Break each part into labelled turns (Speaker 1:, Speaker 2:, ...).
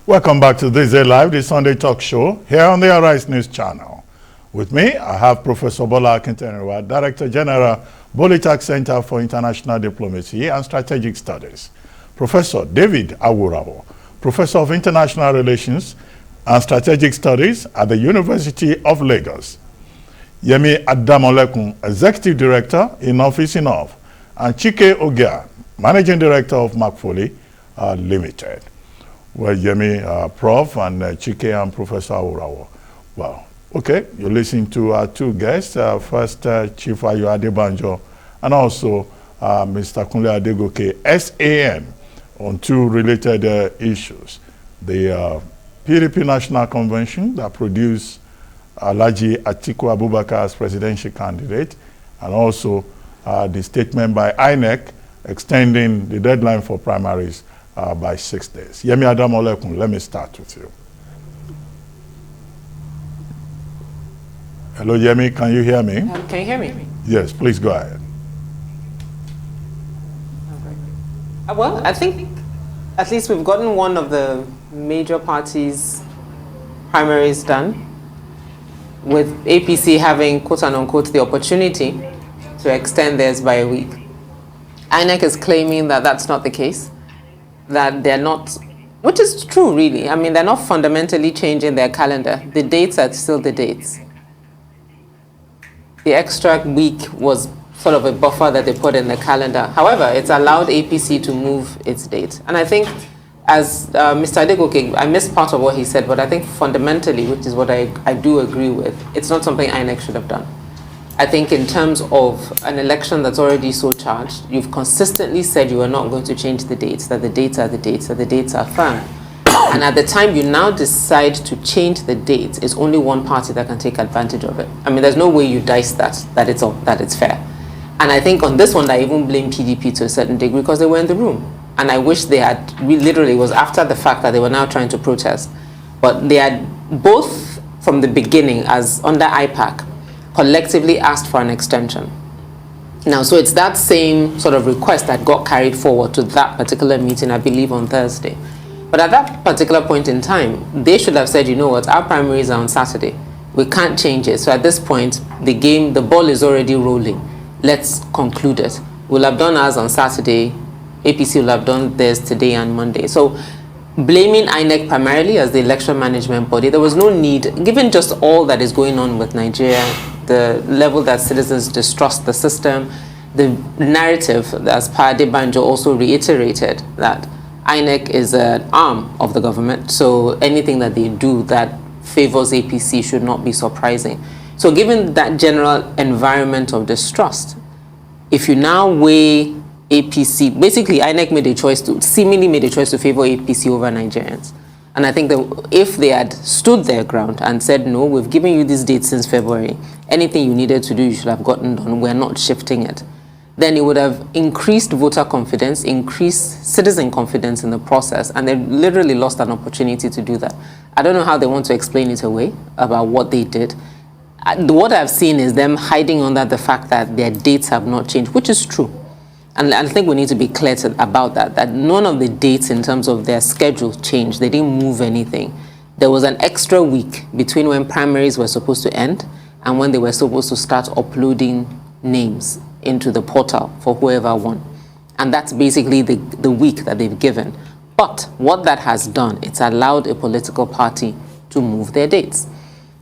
Speaker 1: Welcome back to This Day Live, the Sunday talk show here on the Arise News channel. With me, I have Professor Bola Akintenwa, Director General, Bolitech Center for International Diplomacy and Strategic Studies. Professor David Awurawo, Professor of International Relations and Strategic Studies at the University of Lagos. Yemi Adamolekun, Executive Director in Office Enough, and Chike Ogia, Managing Director of Macfoley Limited. Well, Yemi, Prof, and Chike and Professor Awurawo. Well, okay, you listen to our two guests. First, Chief Ayo Adebanjo, and also Mr. Kunle Adegoke, SAN, on two related issues. The PDP National Convention that produced Nigeria Atiku Abubakar as presidential candidate, and also the statement by INEC extending the deadline for primaries by 6 days. Yemi Adamolekun, let me start with you. Hello, Yemi, can you hear me?
Speaker 2: Can you hear me?
Speaker 1: Yes, please go ahead.
Speaker 2: Well, I think at least we've gotten one of the major parties' primaries done, with APC having, quote unquote, the opportunity to extend theirs by a week. INEC is claiming that that's not the case, that they're not, which is true really. I mean, they're not fundamentally changing their calendar. The dates are still the dates. The extra week was sort of a buffer that they put in the calendar. However, it's allowed APC to move its date. And I think, as Mr. Adegoke, I missed part of what he said, but I think fundamentally, which is what I do agree with, it's not something INEC should have done. I think in terms of an election that's already so charged, you've consistently said you are not going to change the dates, that the dates are the dates, that the dates are firm. And at the time you now decide to change the dates, it's only one party that can take advantage of it. I mean, there's no way you dice that it's fair. And I think on this one, I even blame PDP to a certain degree because they were in the room. And I wish they had, literally, it was after the fact that they were now trying to protest. But they had both from the beginning, as under IPAC, collectively asked for an extension. Now, so it's that same sort of request that got carried forward to that particular meeting, I believe, on Thursday. But at that particular point in time, they should have said, you know what, our primaries are on Saturday. We can't change it. So at this point, the ball is already rolling. Let's conclude it. We'll have done ours on Saturday. APC will have done theirs today and Monday. So blaming INEC primarily as the election management body, there was no need, given just all that is going on with Nigeria, the level that citizens distrust the system, the narrative, as Pa Adebanjo also reiterated, that INEC is an arm of the government, so anything that they do that favors APC should not be surprising. So given that general environment of distrust, if you now weigh APC, basically INEC seemingly made a choice to favor APC over Nigerians. And I think that if they had stood their ground and said, no, we've given you this date since February, anything you needed to do, you should have gotten done, we're not shifting it, then it would have increased voter confidence, increased citizen confidence in the process, and they literally lost an opportunity to do that. I don't know how they want to explain it away about what they did. What I've seen is them hiding under the fact that their dates have not changed, which is true. And I think we need to be clear about that none of the dates in terms of their schedule changed. They didn't move anything. There was an extra week between when primaries were supposed to end and when they were supposed to start uploading names into the portal for whoever won. And that's basically the week that they've given. But what that has done, it's allowed a political party to move their dates.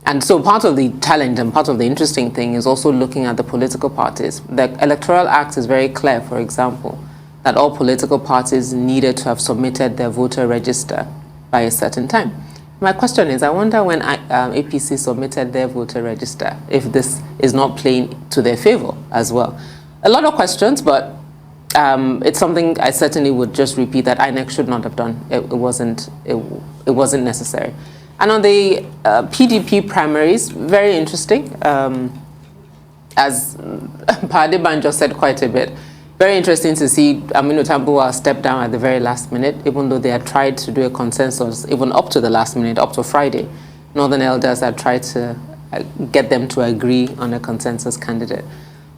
Speaker 2: And so part of the challenge and part of the interesting thing is also looking at the political parties. The Electoral Act is very clear, for example, that all political parties needed to have submitted their voter register by a certain time. My question is, I wonder when APC submitted their voter register, if this is not playing to their favor as well. A lot of questions, but it's something I certainly would just repeat that INEC should not have done. It wasn't necessary. And on the PDP primaries, very interesting. As Pa Adebanjo said quite a bit, very interesting to see Aminu Tambuwal step down at the very last minute, even though they had tried to do a consensus, even up to the last minute, up to Friday. Northern elders had tried to get them to agree on a consensus candidate.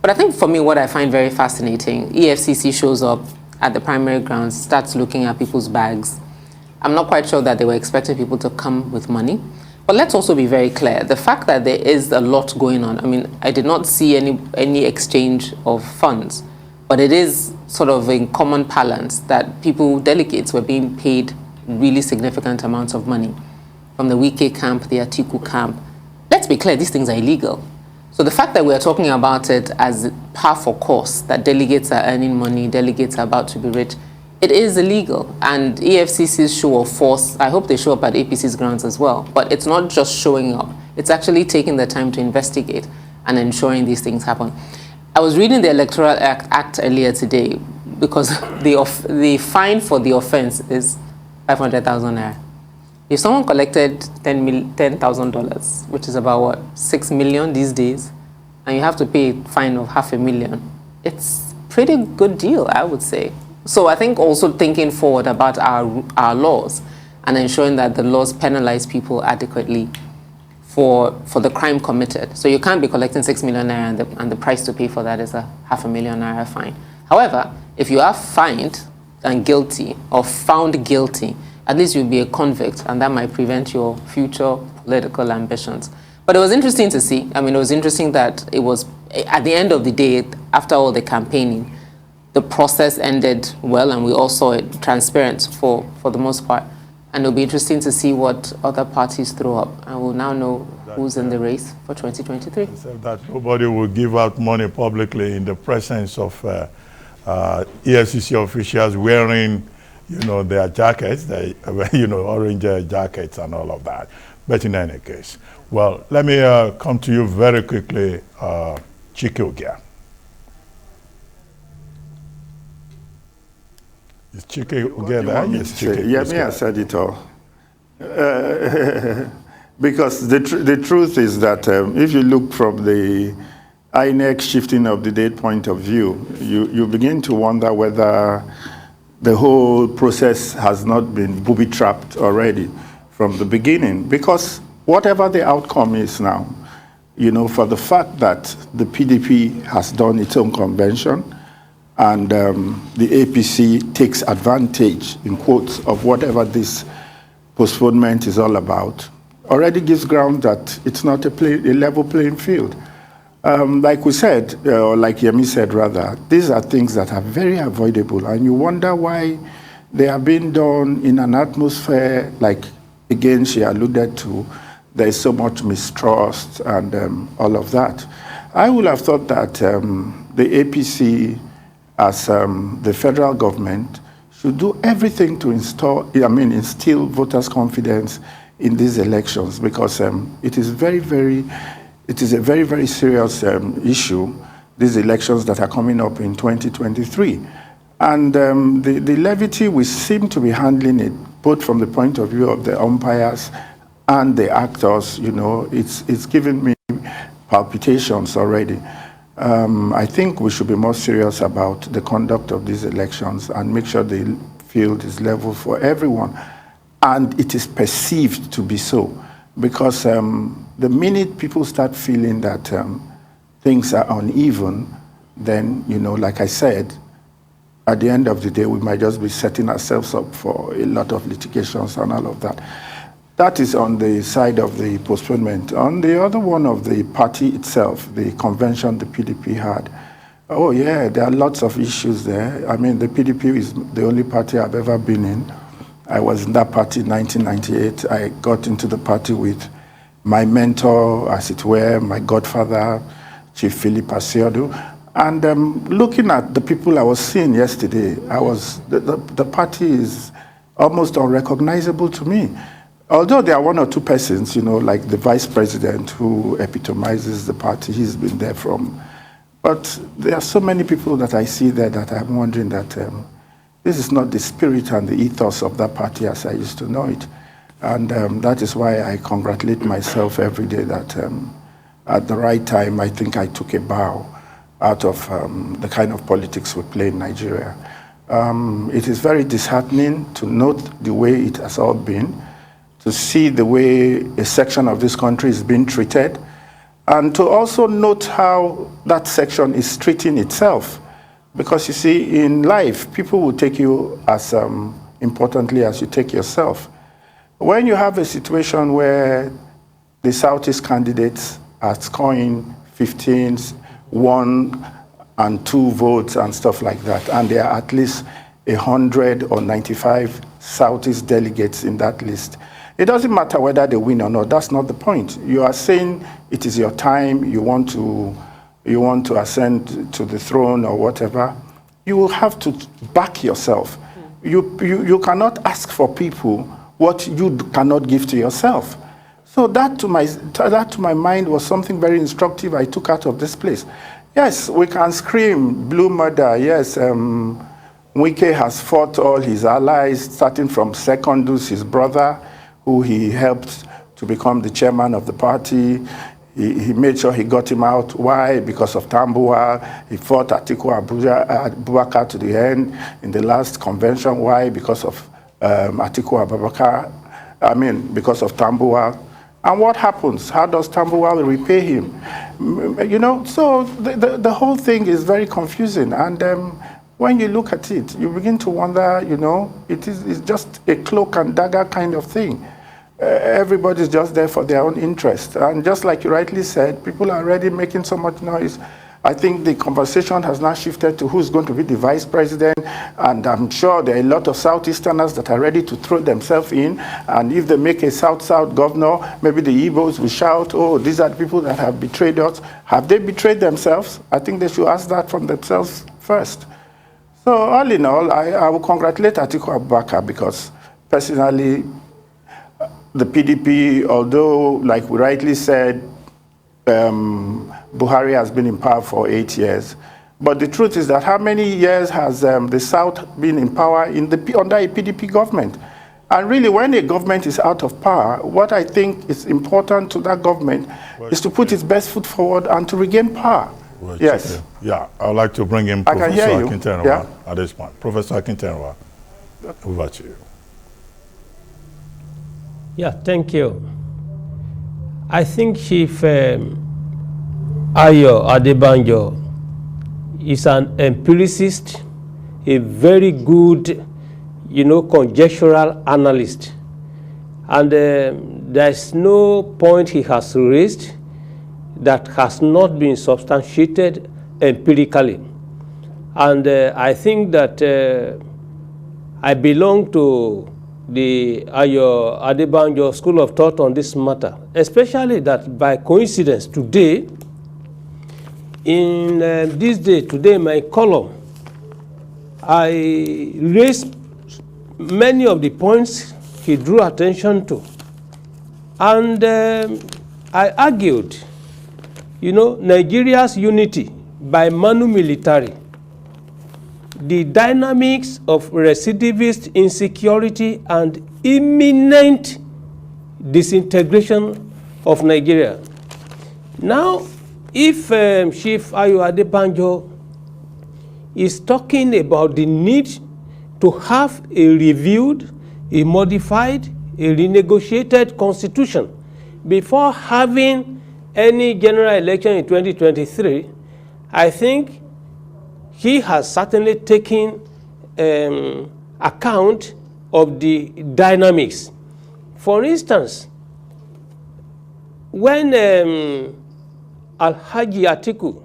Speaker 2: But I think for me, what I find very fascinating, EFCC shows up at the primary grounds, starts looking at people's bags, I'm not quite sure that they were expecting people to come with money. But let's also be very clear. The fact that there is a lot going on, I mean, I did not see any exchange of funds, but it is sort of in common parlance that delegates were being paid really significant amounts of money from the Wike camp, the Atiku camp. Let's be clear, these things are illegal. So the fact that we are talking about it as par for course, that delegates are earning money, delegates are about to be rich, it is illegal. And EFCC's show of force, I hope they show up at APC's grounds as well, but it's not just showing up. It's actually taking the time to investigate and ensuring these things happen. I was reading the Electoral Act earlier today because the fine for the offense is 500,000 naira. If someone collected $10,000, which is about what, 6 million these days, and you have to pay a fine of $500,000, it's a pretty good deal, I would say. So I think also thinking forward about our laws and ensuring that the laws penalize people adequately for the crime committed. So you can't be collecting 6 million naira and the price to pay for that is a $500,000 naira fine. However, if you are fined and guilty or found guilty, at least you'll be a convict, and that might prevent your future political ambitions. But it was interesting to see. I mean, it was interesting that it was, at the end of the day, after all the campaigning, the process ended well, and we all saw it transparent for the most part. And it'll be interesting to see what other parties throw up. And we'll now know who's in the race for 2023.
Speaker 1: Except that nobody will give out money publicly in the presence of EFCC officials wearing, their jackets, orange jackets and all of that. But in any case, well, let me come to you very quickly, Chike. Is Chike there? Yes, Chike.
Speaker 3: Yeah, me, I said it all. Because the truth is that if you look from the INEC shifting of the date point of view, you begin to wonder whether the whole process has not been booby-trapped already from the beginning. Because whatever the outcome is now, for the fact that the PDP has done its own convention, and the APC takes advantage, in quotes, of whatever this postponement is all about, already gives ground that it's not a level playing field. Like we said, or like Yemi said rather, these are things that are very avoidable, and you wonder why they are being done in an atmosphere, like, again, she alluded to, there is so much mistrust and all of that. I would have thought that the APC, as the federal government, should do everything to instill voters' confidence in these elections, because it is a very, very serious issue, these elections that are coming up in 2023. And the levity we seem to be handling it, both from the point of view of the umpires and the actors, it's giving me palpitations already. I think we should be more serious about the conduct of these elections and make sure the field is level for everyone. And it is perceived to be so. Because the minute people start feeling that things are uneven, then, like I said, at the end of the day, we might just be setting ourselves up for a lot of litigations and all of that. That is on the side of the postponement. On the other one of the party itself, the convention the PDP had, oh yeah, there are lots of issues there. I mean, the PDP is the only party I've ever been in. I was in that party in 1998. I got into the party with my mentor, as it were, my godfather, Chief Philip Asiodu. And looking at the people I was seeing yesterday, the party is almost unrecognizable to me. Although there are one or two persons, like the vice president who epitomizes the party, he's been there from. But there are so many people that I see there that I'm wondering that this is not the spirit and the ethos of that party as I used to know it. And that is why I congratulate myself every day that at the right time, I think I took a bow out of the kind of politics we play in Nigeria. It is very disheartening to note the way it has all been, to see the way a section of this country is being treated, and to also note how that section is treating itself. Because you see, in life, people will take you as importantly as you take yourself. When you have a situation where the Southeast candidates are scoring 15, 1 and 2 votes and stuff like that, and there are at least 100 or 95 Southeast delegates in that list, it doesn't matter whether they win or not. That's not the point. You are saying it is your time, you want to ascend to the throne or whatever. You will have to back yourself. You cannot ask for people what you cannot give to yourself. So that to my mind was something very instructive I took out of this place. Yes, we can scream blue murder. Yes, Wike has fought all his allies, starting from Secondus, his brother, who he helped to become the chairman of the party. He made sure he got him out. Why? Because of Tambuwal. He fought Atiku Abubakar to the end in the last convention. Why? Because of Atiku Abubakar. I mean, because of Tambuwal. And what happens? How does Tambuwal repay him? You know, so the whole thing is very confusing. And when you look at it, you begin to wonder, you know, it's just a cloak and dagger kind of thing. Everybody's just there for their own interest. And just like you rightly said, people are already making so much noise. I think the conversation has now shifted to who's going to be the vice president. And I'm sure there are a lot of Southeasterners that are ready to throw themselves in. And if they make a South-South governor, maybe the Igbos will shout, oh, these are the people that have betrayed us. Have they betrayed themselves? I think they should ask that from themselves first. So all in all, I will congratulate Atiku Abubakar because personally, the PDP, although, like we rightly said, Buhari has been in power for 8 years. But the truth is that how many years has the South been in power under a PDP government? And really, when a government is out of power, what I think is important to that government is to put its best foot forward and to regain power.
Speaker 1: Right.
Speaker 3: Yes.
Speaker 1: Yeah, I would like to bring in Professor Akintenwa at this point. Professor Akintenwa, over to you.
Speaker 4: Yeah, thank you. I think Chief Ayo Adebanjo is an empiricist, a very good, conjectural analyst. And there's no point he has raised that has not been substantiated empirically. And I think that I belong to the Ayo Adebanjo school of thought on this matter, especially that by coincidence today, in today, my column, I raised many of the points he drew attention to. And I argued, Nigeria's unity by manu militari, the dynamics of recidivist insecurity and imminent disintegration of Nigeria. Now, if Chief Ayo Adebanjo is talking about the need to have a reviewed, a modified, a renegotiated constitution before having any general election in 2023, I think he has certainly taken account of the dynamics. For instance, when Alhaji Atiku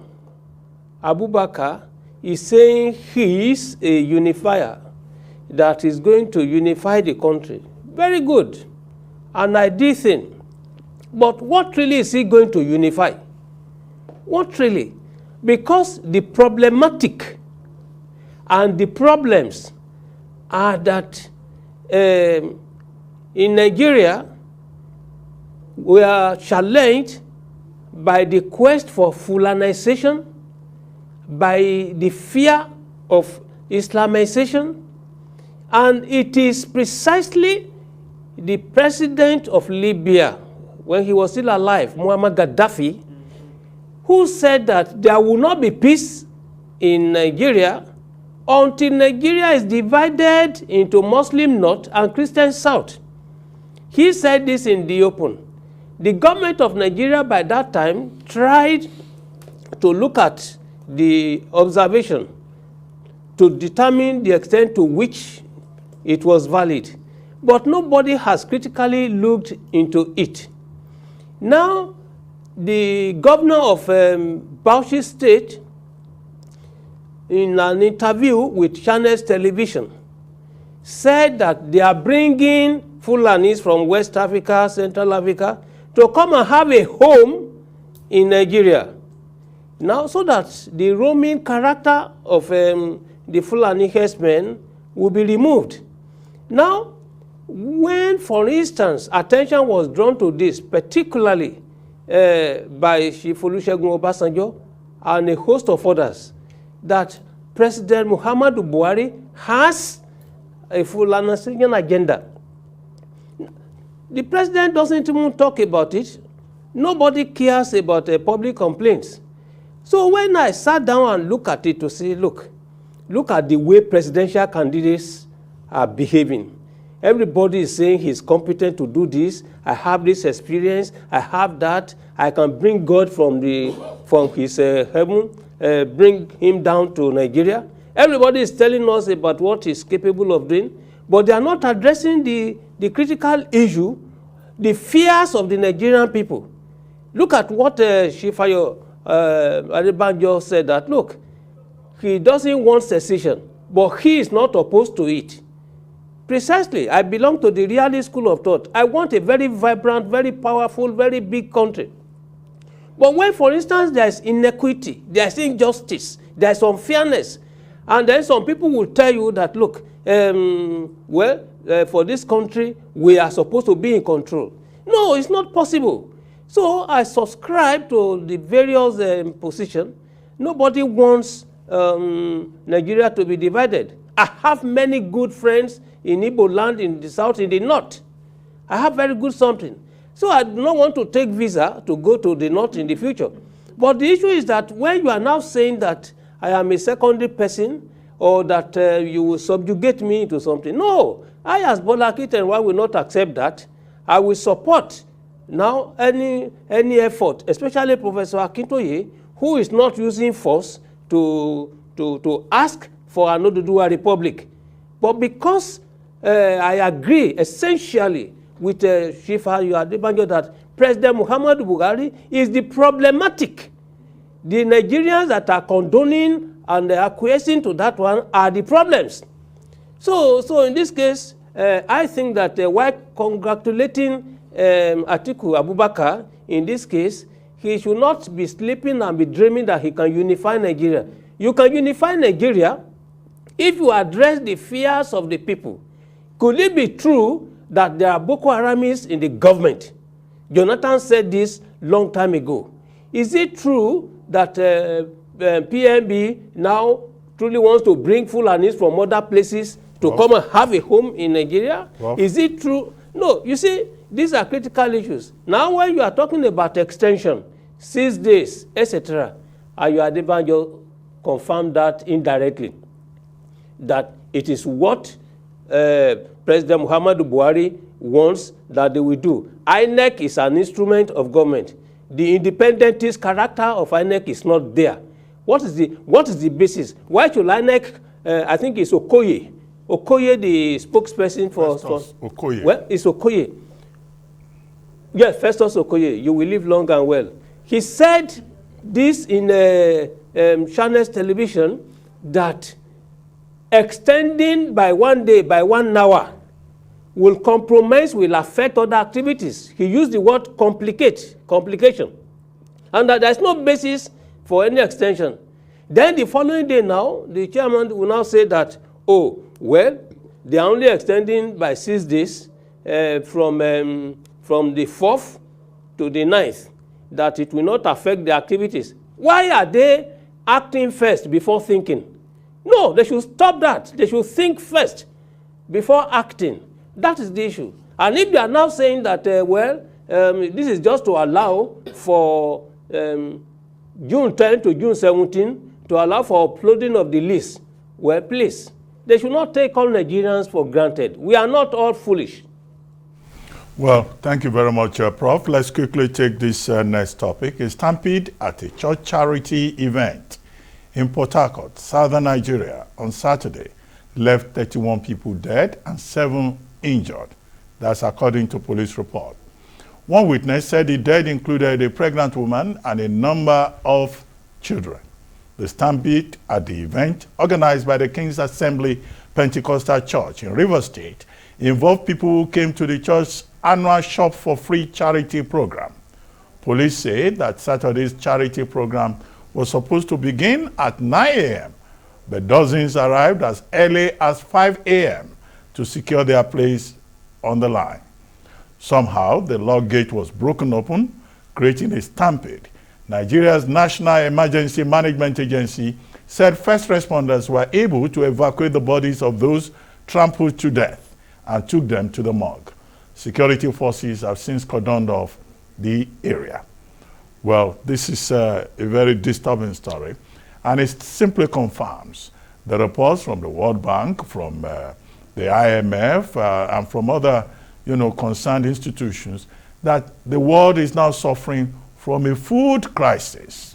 Speaker 4: Abubakar is saying he is a unifier that is going to unify the country, very good, an ideal thing. But what really is he going to unify? What really? Because the problematic and the problems are that in Nigeria, we are challenged by the quest for Fulanization, by the fear of Islamization, and it is precisely the president of Libya, when he was still alive, Muammar Gaddafi, who said that there will not be peace in Nigeria until Nigeria is divided into Muslim North and Christian South. He said this in the open. The government of Nigeria by that time tried to look at the observation to determine the extent to which it was valid. But nobody has critically looked into it. Now, the governor of Bauchi State, in an interview with Channels Television, said that they are bringing Fulanis from West Africa, Central Africa, to come and have a home in Nigeria. Now, so that the roaming character of the Fulani herdsmen will be removed. Now, when, for instance, attention was drawn to this, particularly by Chief Olusegun Obasanjo and a host of others, that President Muhammadu Buhari has a Fulani agenda. The president doesn't even talk about it. Nobody cares about public complaints. So when I sat down and looked at it to see, look at the way presidential candidates are behaving. Everybody is saying he's competent to do this. I have this experience. I have that. I can bring God from his heaven, bring him down to Nigeria. Everybody is telling us about what he's capable of doing, but they are not addressing the critical issue, the fears of the Nigerian people. Look at what Shifayo Adebanjo said, that look, he doesn't want secession, but he is not opposed to it. Precisely, I belong to the realist school of thought. I want a very vibrant, very powerful, very big country. But when, for instance, there is inequity, there is injustice, there is unfairness, and then some people will tell you that, look, for this country, we are supposed to be in control. No, it's not possible. So I subscribe to the various positions. Nobody wants Nigeria to be divided. I have many good friends in Igbo land, in the south, in the north. I have very good something. So I do not want to take visa to go to the north in the future. But the issue is that when you are now saying that I am a secondary person, or that you will subjugate me into something. No, I as Bola Akintoye will not accept that. I will support now any effort, especially Professor Akintoye, who is not using force to ask for an Oduduwa Republic. But because I agree essentially with Shifayo Adebanjo that President Muhammadu Buhari is the problematic. The Nigerians that are condoning and acquiescing to that one are the problems. So in this case, I think that while congratulating Atiku Abubakar, in this case, he should not be sleeping and be dreaming that he can unify Nigeria. You can unify Nigeria if you address the fears of the people. Could it be true that there are Boko Haramis in the government? Jonathan said this long time ago. Is it true that PNB now truly wants to bring Fulanis from other places to come and have a home in Nigeria? Is it true? No, you see, these are critical issues. Now when you are talking about extension, 6 days, etc., Ayo Adebanjo confirmed that indirectly, that it is what President Muhammadu Buhari wants that they will do. INEC is an instrument of government. The independentist character of INEC is not there. What is the basis? Why should INEC, I think it's Okoye, the spokesperson for
Speaker 1: Okoye.
Speaker 4: Well, it's Okoye. Yes, Festus Okoye, you will live long and well. He said this in Channels Television, that extending by 1 day, by 1 hour, will affect other activities. He used the word complication. And that there's no basis for any extension. Then the following day now, the chairman will now say that, oh, well, they are only extending by 6 days from the 4th to the 9th, that it will not affect the activities. Why are they acting first before thinking? No, they should stop that. They should think first before acting. That is the issue. And if they are now saying that, this is just to allow for June 10 to June 17, to allow for uploading of the list, well, please, they should not take all Nigerians for granted. We are not all foolish.
Speaker 1: Well, thank you very much, Prof. Let's quickly take this next topic. A stampede at a church charity event in Port Harcourt, southern Nigeria, on Saturday left 31 people dead and 7 injured. That's according to police report. One witness said the dead included a pregnant woman and a number of children. The stampede at the event, organized by the King's Assembly Pentecostal Church in Rivers State, involved people who came to the church's annual Shop for Free charity program. Police say that Saturday's charity program was supposed to begin at 9 a.m., but dozens arrived as early as 5 a.m. to secure their place on the line. Somehow, the lock gate was broken open, creating a stampede. Nigeria's National Emergency Management Agency said first responders were able to evacuate the bodies of those trampled to death and took them to the morgue. Security forces have since cordoned off the area. Well, this is a very disturbing story, and it simply confirms the reports from the World Bank, from the IMF, and from other concerned institutions that the world is now suffering from a food crisis.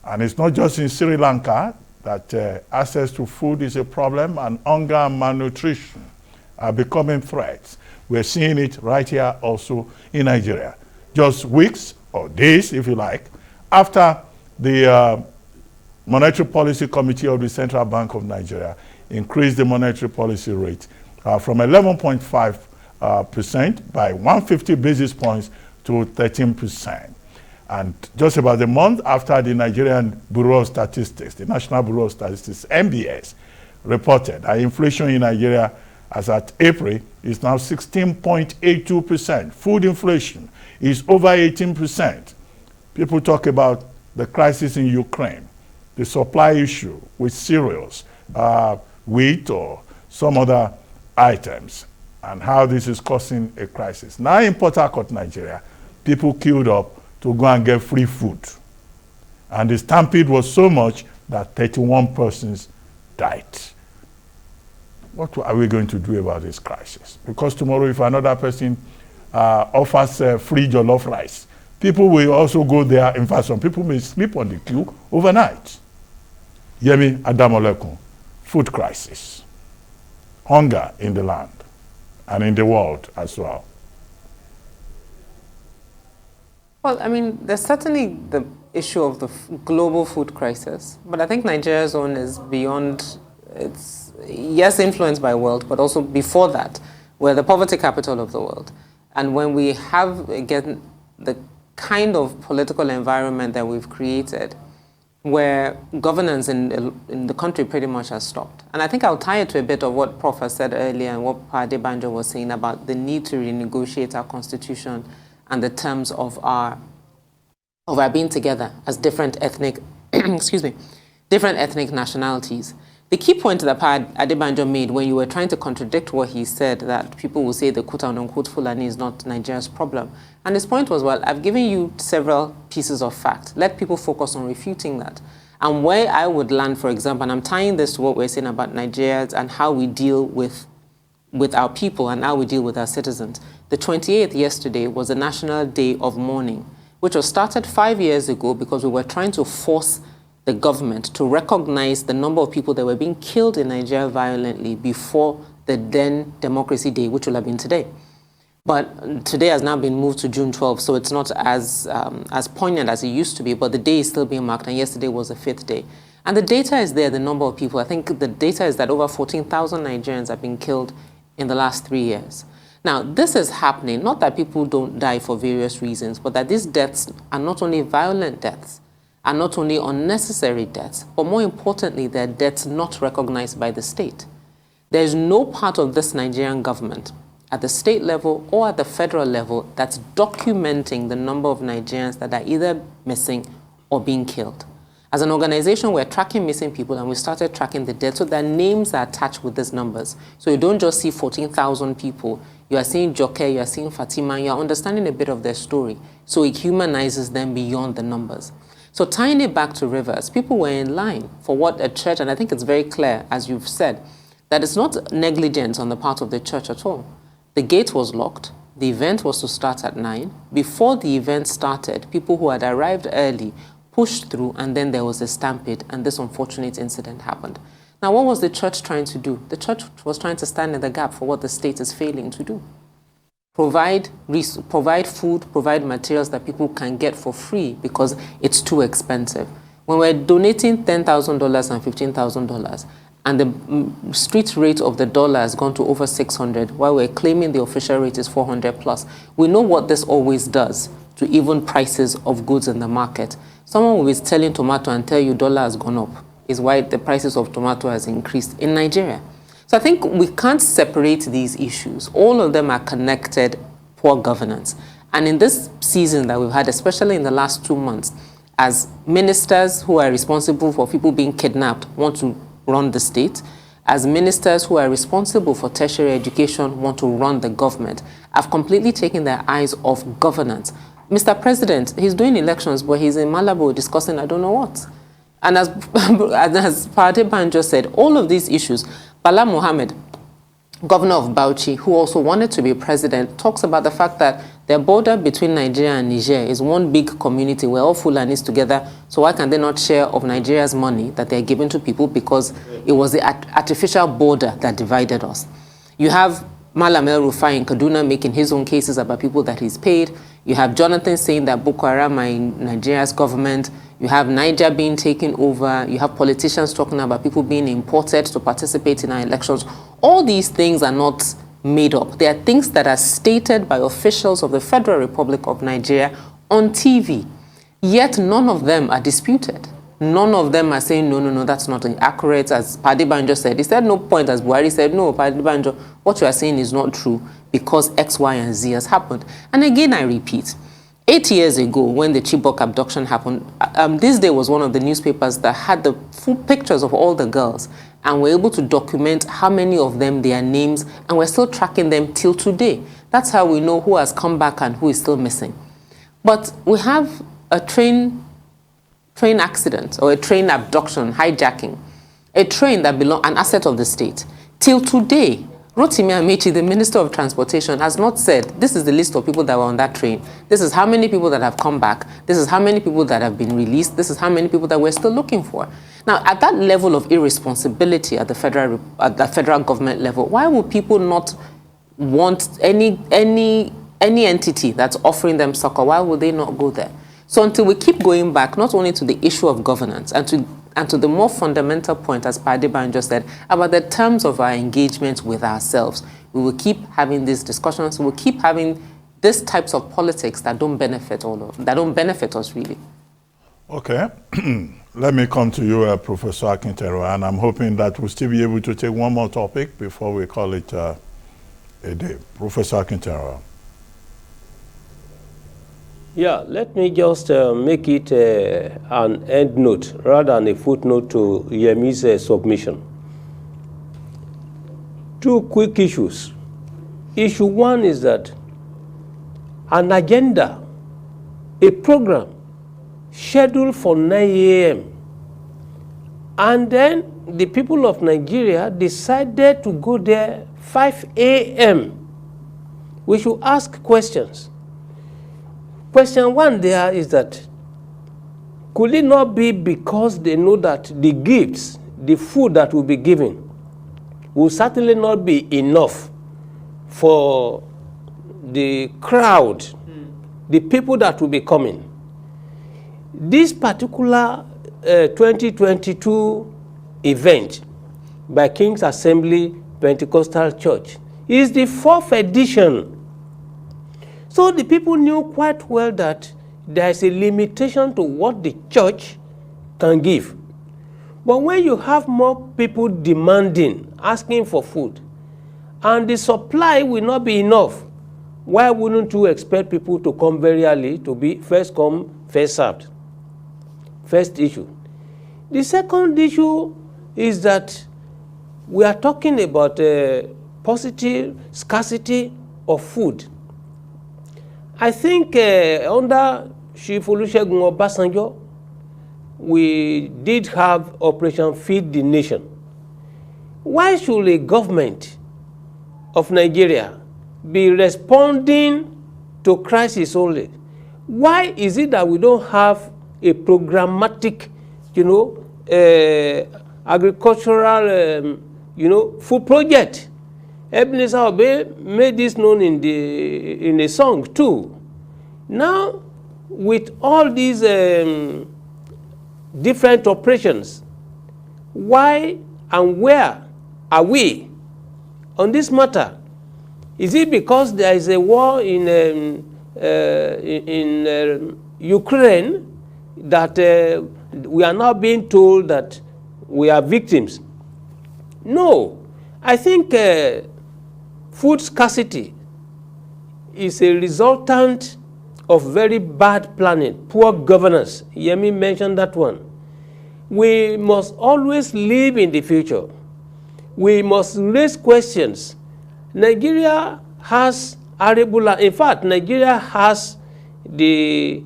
Speaker 1: And it's not just in Sri Lanka that access to food is a problem, and hunger and malnutrition are becoming threats. We're seeing it right here also in Nigeria. Just weeks or days, if you like, after the Monetary Policy Committee of the Central Bank of Nigeria increased the monetary policy rate from 11.5% by 150 basis points to 13%. And just about a month after the Nigerian Bureau of Statistics, the National Bureau of Statistics, NBS, reported that inflation in Nigeria as at April is now 16.82%. Food inflation is over 18%. People talk about the crisis in Ukraine, the supply issue with cereals, wheat or some other items, and how this is causing a crisis. Now in Port Harcourt, Nigeria, people queued up to go and get free food. And the stampede was so much that 31 persons died. What are we going to do about this crisis? Because tomorrow, if another person offers free jollof rice, people will also go there. In fact, some people may sleep on the queue overnight. Yemi Adamolekun, food crisis, hunger in the land and in the world as well.
Speaker 2: Well, I mean, there's certainly the issue of the global food crisis, but I think Nigeria's own is beyond, it's, yes, influenced by world, but also before that, we're the poverty capital of the world. And when we have, again, the kind of political environment that we've created, where governance in the country pretty much has stopped. And I think I'll tie it to a bit of what Prof has said earlier and what Pa Adebanjo was saying about the need to renegotiate our constitution and the terms of our being together as different ethnic, excuse me, different ethnic nationalities. The key point that Pa Adebanjo made when you were trying to contradict what he said, that people will say the quote-unquote Fulani is not Nigeria's problem. And his point was, well, I've given you several pieces of fact. Let people focus on refuting that. And where I would land, for example, and I'm tying this to what we're saying about Nigerians and how we deal with our people and how we deal with our citizens. The 28th yesterday was a National Day of Mourning, which was started 5 years ago because we were trying to force the government to recognize the number of people that were being killed in Nigeria violently before the then Democracy Day, which will have been today. But today has now been moved to June 12th, so it's not as poignant as it used to be, but the day is still being marked, and yesterday was the 5th day. And the data is there, the number of people. I think the data is that over 14,000 Nigerians have been killed in the last 3 years. Now, this is happening, not that people don't die for various reasons, but that these deaths are not only violent deaths, are not only unnecessary deaths, but more importantly, they're deaths not recognized by the state. There is no part of this Nigerian government at the state level or at the federal level that's documenting the number of Nigerians that are either missing or being killed. As an organization, we're tracking missing people, and we started tracking the deaths, so their names are attached with these numbers. So you don't just see 14,000 people. You are seeing Joke, you are seeing Fatima, and you are understanding a bit of their story. So it humanizes them beyond the numbers. So tying it back to Rivers, people were in line for what a church, and I think it's very clear, as you've said, that it's not negligence on the part of the church at all. The gate was locked. The event was to start at 9. Before the event started, people who had arrived early pushed through, and then there was a stampede, and this unfortunate incident happened. Now, what was the church trying to do? The church was trying to stand in the gap for what the state is failing to do. Provide food, provide materials that people can get for free because it's too expensive. When we're donating $10,000 and $15,000, and the street rate of the dollar has gone to over 600, while we're claiming the official rate is 400 plus, we know what this always does to even prices of goods in the market. Someone will be selling tomato and tell you dollar has gone up, is why the prices of tomato has increased in Nigeria. So I think we can't separate these issues. All of them are connected, poor governance. And in this season that we've had, especially in the last 2 months, as ministers who are responsible for people being kidnapped want to run the state, as ministers who are responsible for tertiary education want to run the government, have completely taken their eyes off governance. Mr. President, he's doing elections, but he's in Malabo discussing I don't know what. And as Pade Banjo said, all of these issues, Bala Mohammed, governor of Bauchi, who also wanted to be president, talks about the fact that the border between Nigeria and Niger is one big community. We're all Fulanis together, so why can they not share of Nigeria's money that they're giving to people, because it was the artificial border that divided us. You have Malam El Rufai in Kaduna making his own cases about people that he's paid. You have Jonathan saying that Boko Haram are in Nigeria's government. You have Niger being taken over. You have politicians talking about people being imported to participate in our elections. All these things are not made up. They are things that are stated by officials of the Federal Republic of Nigeria on TV. Yet none of them are disputed. None of them are saying, no, that's not accurate. As Pade Banjo said, he said no point. As Buhari said, no, Pade Banjo, what you are saying is not true because X, Y, and Z has happened. And again, I repeat, 8 years ago, when the Chibok abduction happened, This Day was one of the newspapers that had the full pictures of all the girls, and we're able to document how many of them, their names, and we're still tracking them till today. That's how we know who has come back and who is still missing. But we have a train accident or a train abduction, hijacking, a train that belongs, an asset of the state. Till today, Rotimi Amechi, the Minister of Transportation, has not said, this is the list of people that were on that train. This is how many people that have come back. This is how many people that have been released. This is how many people that we're still looking for. Now, at that level of irresponsibility at the federal government level, why would people not want any entity that's offering them succor? Why would they not go there? So until we keep going back, not only to the issue of governance and to the more fundamental point, as Pade Banjo said, about the terms of our engagement with ourselves, we will keep having these discussions. We will keep having these types of politics that don't benefit us really. Okay,
Speaker 1: let me come to you, Professor Akintero, and I'm hoping that we'll still be able to take one more topic before we call it a day. Professor Akintero.
Speaker 4: Yeah, let me just make it an end note rather than a footnote to Yemi's submission. Two quick issues. Issue one is that an agenda, a program scheduled for 9 a.m. and then the people of Nigeria decided to go there 5 a.m. We should ask questions. Question one there is that, could it not be because they know that the gifts, the food that will be given, will certainly not be enough for the crowd, the people that will be coming? This particular 2022 event by King's Assembly Pentecostal Church is the 4th edition. So the people knew quite well that there is a limitation to what the church can give. But when you have more people demanding, asking for food, and the supply will not be enough, why wouldn't you expect people to come very early, to be first come, first served? First issue. The second issue is that we are talking about positive scarcity of food. I think under Chief Olusegun Obasanjo, we did have Operation Feed the Nation. Why should a government of Nigeria be responding to crisis only? Why is it that we don't have a programmatic, agricultural, food project. Ebenezer Obey made this known in a song too. Now, with all these different operations, why and where are we on this matter? Is it because there is a war in Ukraine that we are now being told that we are victims? No. I think food scarcity is a resultant of very bad planning, poor governance. Yemi mentioned that one. We must always live in the future. We must raise questions. Nigeria has arable land. In fact, Nigeria has the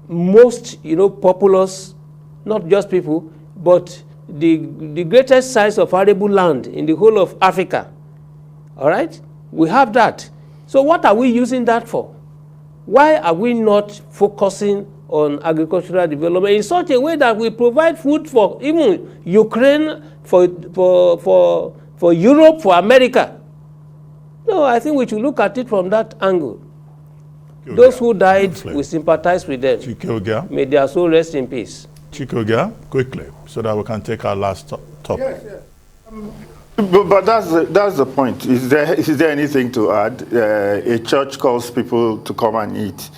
Speaker 4: most, populous, not just people, but the greatest size of arable land in the whole of Africa. All right? We have that. So what are we using that for? Why are we not focusing on agricultural development in such a way that we provide food for even Ukraine, for Europe, for America? No, I think we should look at it from that angle. Those who died, we sympathize with them. May their soul rest in peace.
Speaker 1: Chikoga, quickly, so that we can take our last topic.
Speaker 3: Yes. But that's the point. Is there anything to add? A church calls people to come and eat,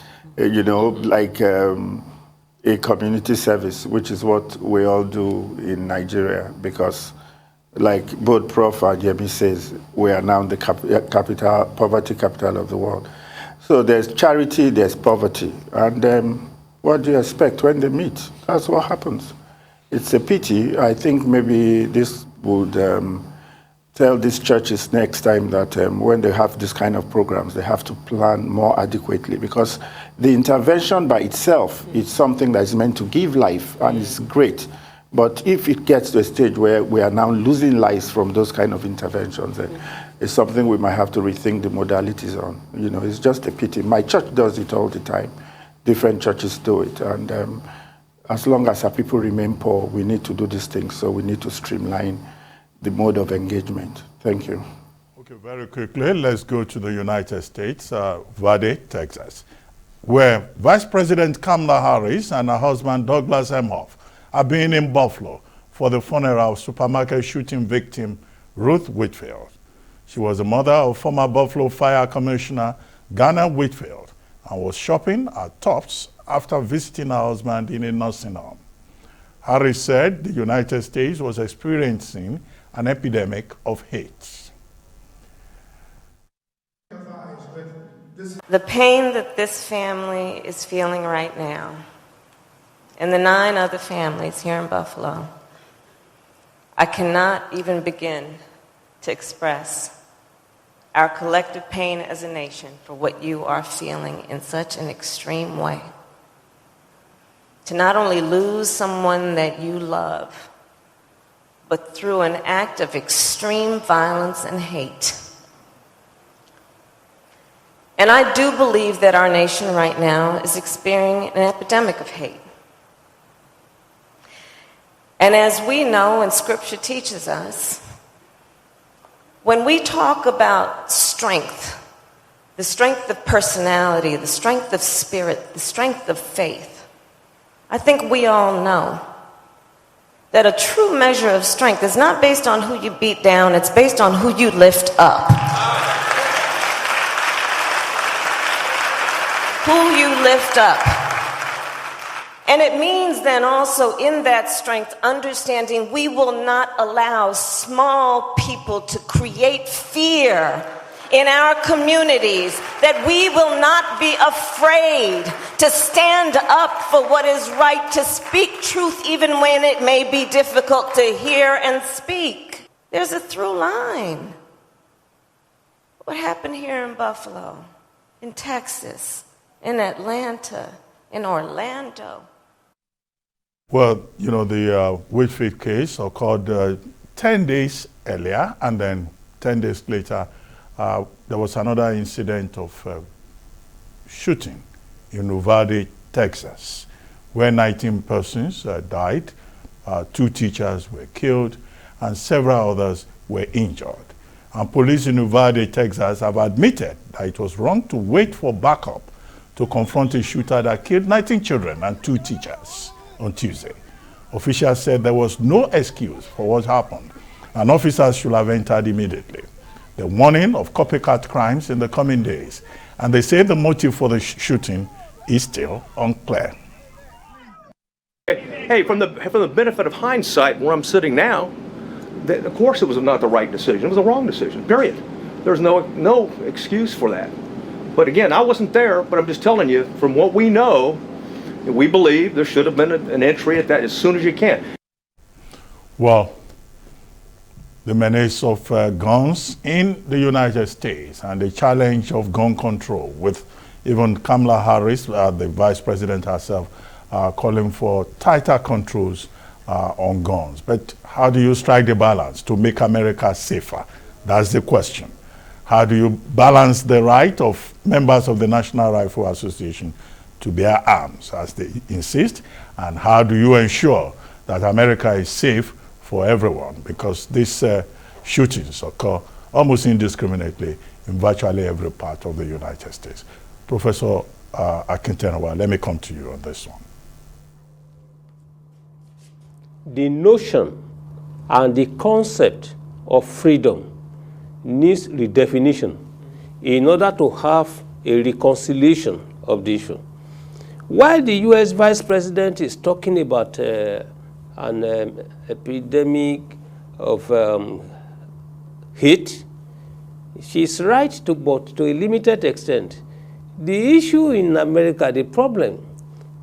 Speaker 3: like a community service, which is what we all do in Nigeria, because like both Prof and Yemi says, we are now the poverty capital of the world. So there's charity, there's poverty. And what do you expect when they meet? That's what happens. It's a pity. I think maybe this would tell these churches next time that when they have this kind of programs, they have to plan more adequately, because the intervention by itself is something that is meant to give life, and it's great. But if it gets to a stage where we are now losing lives from those kind of interventions, it's something we might have to rethink the modalities on. It's just a pity. My church does it all the time. Different churches do it. And as long as our people remain poor, we need to do these things. So we need to streamline the mode of engagement. Thank you.
Speaker 1: Okay, very quickly, let's go to the United States, Vade, Texas, where Vice President Kamala Harris and her husband Douglas Emhoff are being in Buffalo for the funeral of supermarket shooting victim Ruth Whitfield. She was the mother of former Buffalo Fire Commissioner Garner Whitfield and was shopping at Tops after visiting her husband in a nursing home. Harris said the United States was experiencing an epidemic of hate.
Speaker 5: The pain that this family is feeling right now, and the 9 other families here in Buffalo, I cannot even begin to express our collective pain as a nation for what you are feeling in such an extreme way. To not only lose someone that you love, but through an act of extreme violence and hate. And I do believe that our nation right now is experiencing an epidemic of hate. And as we know, and Scripture teaches us, when we talk about strength, the strength of personality, the strength of spirit, the strength of faith, I think we all know that a true measure of strength is not based on who you beat down, it's based on who you lift up. Who you lift up. And it means then also in that strength, understanding we will not allow small people to create fear in our communities, that we will not be afraid to stand up for what is right, to speak truth even when it may be difficult to hear and speak. There's a through line. What happened here in Buffalo, in Texas, in Atlanta, in Orlando?
Speaker 1: Well, the Whitfield case occurred 10 days earlier, and then 10 days later, there was another incident of shooting in Uvalde, Texas, where 19 persons died, 2 teachers were killed, and several others were injured. And police in Uvalde, Texas have admitted that it was wrong to wait for backup to confront a shooter that killed 19 children and 2 teachers on Tuesday. Officials said there was no excuse for what happened, and officers should have entered immediately. They're warning of copycat crimes in the coming days, and they say the motive for the shooting is still unclear.
Speaker 6: Hey, from the benefit of hindsight, where I'm sitting now, of course it was not the right decision. It was the wrong decision, period. There's no excuse for that. But again, I wasn't there, but I'm just telling you, from what we know, we believe there should have been an entry at that as soon as you can.
Speaker 1: Well, the menace of guns in the United States and the challenge of gun control, with even Kamala Harris, the vice president herself, calling for tighter controls on guns. But how do you strike the balance to make America safer? That's the question. How do you balance the right of members of the National Rifle Association to bear arms, as they insist? And how do you ensure that America is safe for everyone? Because these shootings occur almost indiscriminately in virtually every part of the United States. Professor Akintenewa, let me come to you on this one.
Speaker 4: The notion and the concept of freedom needs redefinition in order to have a reconciliation of the issue. While the U.S. Vice President is talking about an epidemic of hate, she's right, but to a limited extent. The issue in America, the problem,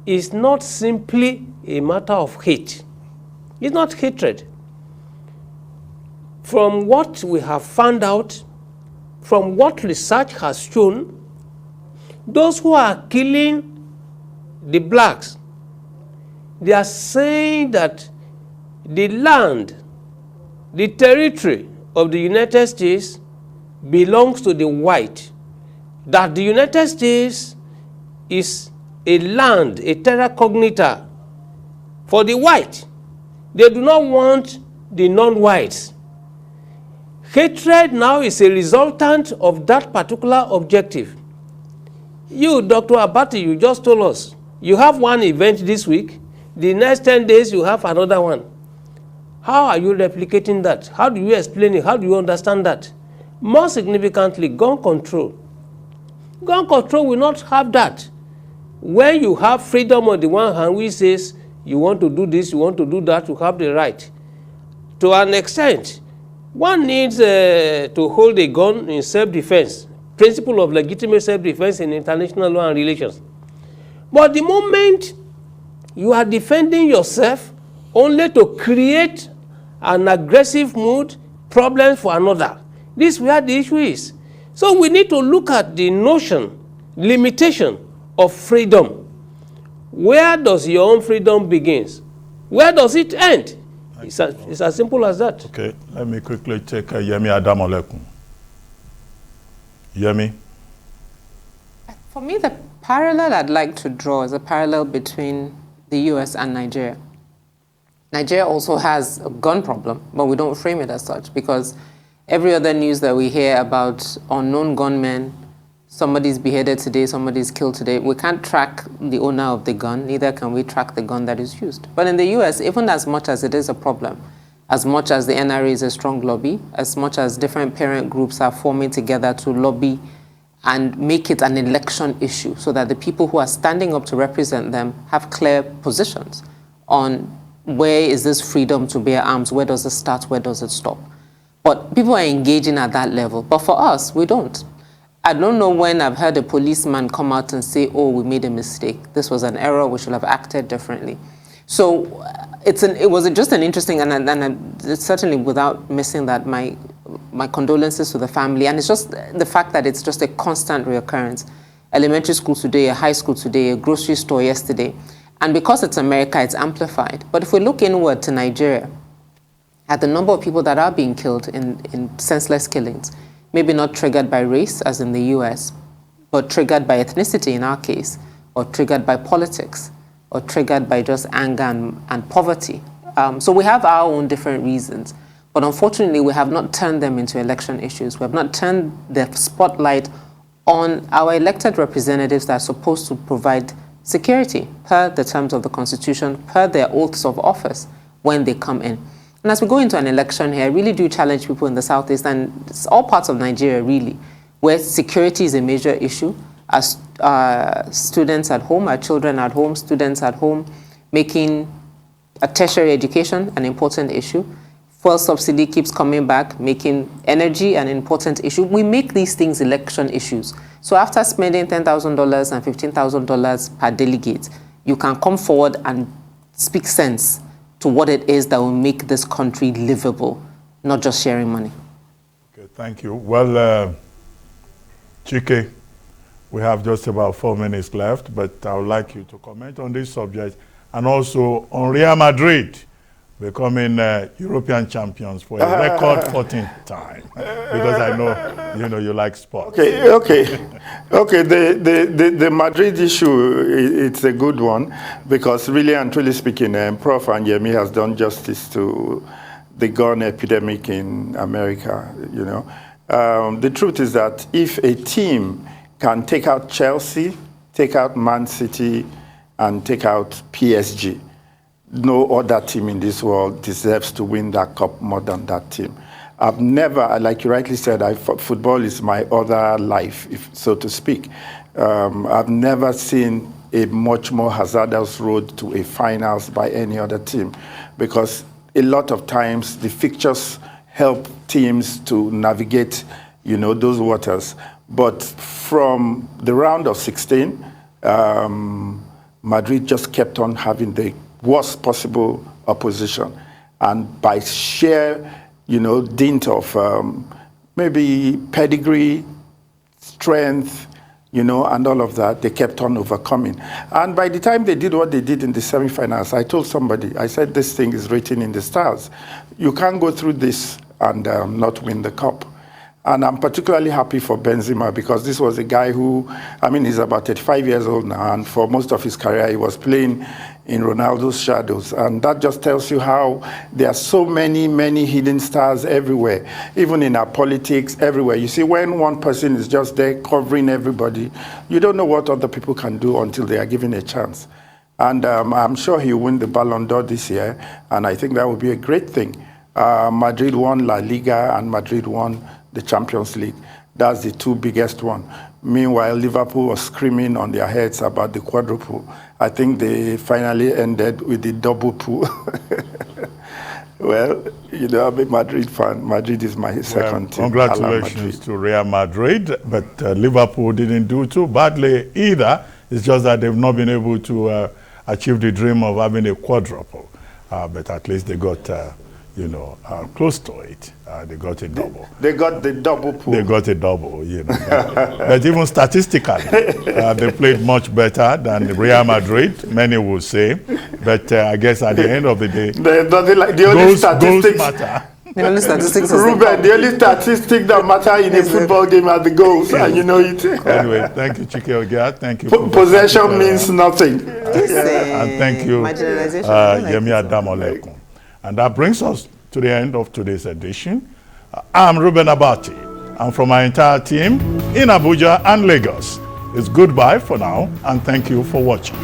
Speaker 4: is not simply a matter of hate. It's not hatred. From what we have found out, from what research has shown, those who are killing the blacks, they are saying that the land, the territory of the United States belongs to the white, that the United States is a land, a terra cognita for the white. They do not want the non-whites. Hatred now is a resultant of that particular objective. You, Dr. Abati, you just told us, you have one event this week, the next 10 days you have another one. How are you replicating that? How do you explain it? How do you understand that? More significantly, gun control. Gun control will not have that. When you have freedom on the one hand, which says you want to do this, you want to do that, you have the right. To an extent, one needs to hold a gun in self-defense, principle of legitimate self-defense in international law and relations. But the moment you are defending yourself only to create an aggressive mood, problems for another, this is where the issue is. So we need to look at the notion, limitation of freedom. Where does your own freedom begins? Where does it end? It's as simple as that.
Speaker 1: Okay, let me quickly take Yemi Adamolekun. Yemi?
Speaker 2: For me, the parallel I'd like to draw is a parallel between the US and Nigeria. Nigeria also has a gun problem, but we don't frame it as such, because every other news that we hear about unknown gunmen, somebody's beheaded today, somebody's killed today, we can't track the owner of the gun, neither can we track the gun that is used. But in the US, even as much as it is a problem, as much as the NRA is a strong lobby, as much as different parent groups are forming together to lobby and make it an election issue so that the people who are standing up to represent them have clear positions on where is this freedom to bear arms, where does it start, where does it stop. But people are engaging at that level. But for us, we don't. I don't know when I've heard a policeman come out and say, oh, we made a mistake. This was an error. We should have acted differently. So it was just an interesting, and certainly without missing that, my condolences to the family. And it's just the fact that it's just a constant reoccurrence. Elementary school today, a high school today, a grocery store yesterday. And because it's America, it's amplified. But if we look inward to Nigeria, at the number of people that are being killed in senseless killings, maybe not triggered by race, as in the US, but triggered by ethnicity in our case, or triggered by politics, or triggered by just anger and poverty. So we have our own different reasons. But unfortunately, we have not turned them into election issues. We have not turned the spotlight on our elected representatives that are supposed to provide security per the terms of the Constitution, per their oaths of office when they come in. And as we go into an election here, I really do challenge people in the Southeast, and it's all parts of Nigeria really, where security is a major issue. As students at home, our children at home, students at home, making a tertiary education an important issue. Fuel subsidy keeps coming back, making energy an important issue. We make these things election issues. So after spending $10,000 and $15,000 per delegate, you can come forward and speak sense to what it is that will make this country livable, not just sharing money.
Speaker 1: Okay, thank you. Well, Chike, we have just about 4 minutes left, but I would like you to comment on this subject and also on Real Madrid becoming European champions for a record 14th time, because I know you like sports.
Speaker 3: Okay. The Madrid issue, it's a good one, because really and truly speaking, Prof. Yemi has done justice to the gun epidemic in America. The truth is that if a team can take out Chelsea, take out Man City, and take out PSG, no other team in this world deserves to win that cup more than that team. I've never, like you rightly said, football is my other life, so to speak. I've never seen a much more hazardous road to a finals by any other team, because a lot of times the fixtures help teams to navigate, those waters. But from the round of 16, Madrid just kept on having the worst possible opposition, and by sheer, dint of maybe pedigree, strength, and all of that, they kept on overcoming. And by the time they did what they did in the semifinals, I told somebody, I said, this thing is written in the stars. You can't go through this and not win the cup. And I'm particularly happy for Benzema, because this was a guy who, he's about 35 years old now, and for most of his career, he was playing in Ronaldo's shadows. And that just tells you how there are so many, many hidden stars everywhere, even in our politics, everywhere. You see, when one person is just there covering everybody, you don't know what other people can do until they are given a chance. And I'm sure he'll win the Ballon d'Or this year, and I think that would be a great thing. Madrid won La Liga, and Madrid won the Champions League. That's the two biggest ones. Meanwhile, Liverpool was screaming on their heads about the quadruple. I think they finally ended with the double pool. Well, I'm a Madrid fan. Madrid is my second team.
Speaker 1: Congratulations to Real Madrid, but Liverpool didn't do too badly either. It's just that they've not been able to achieve the dream of having a quadruple. But at least they got close to it. They got a double.
Speaker 3: They got the double pool.
Speaker 1: They got a double, But even statistically, they played much better than Real Madrid, many will say. But I guess at the end of the day, goals matter.
Speaker 2: The only statistics
Speaker 3: Ruben, the only statistic that matter in a football game are the goals, and you know it.
Speaker 1: Anyway, thank you, Chike Ogia. Thank you.
Speaker 3: Possession means nothing.
Speaker 1: And thank you, Yemi Adamolekun. And that brings us to the end of today's edition. I'm Ruben Abati, and from our entire team in Abuja and Lagos, it's goodbye for now, and thank you for watching.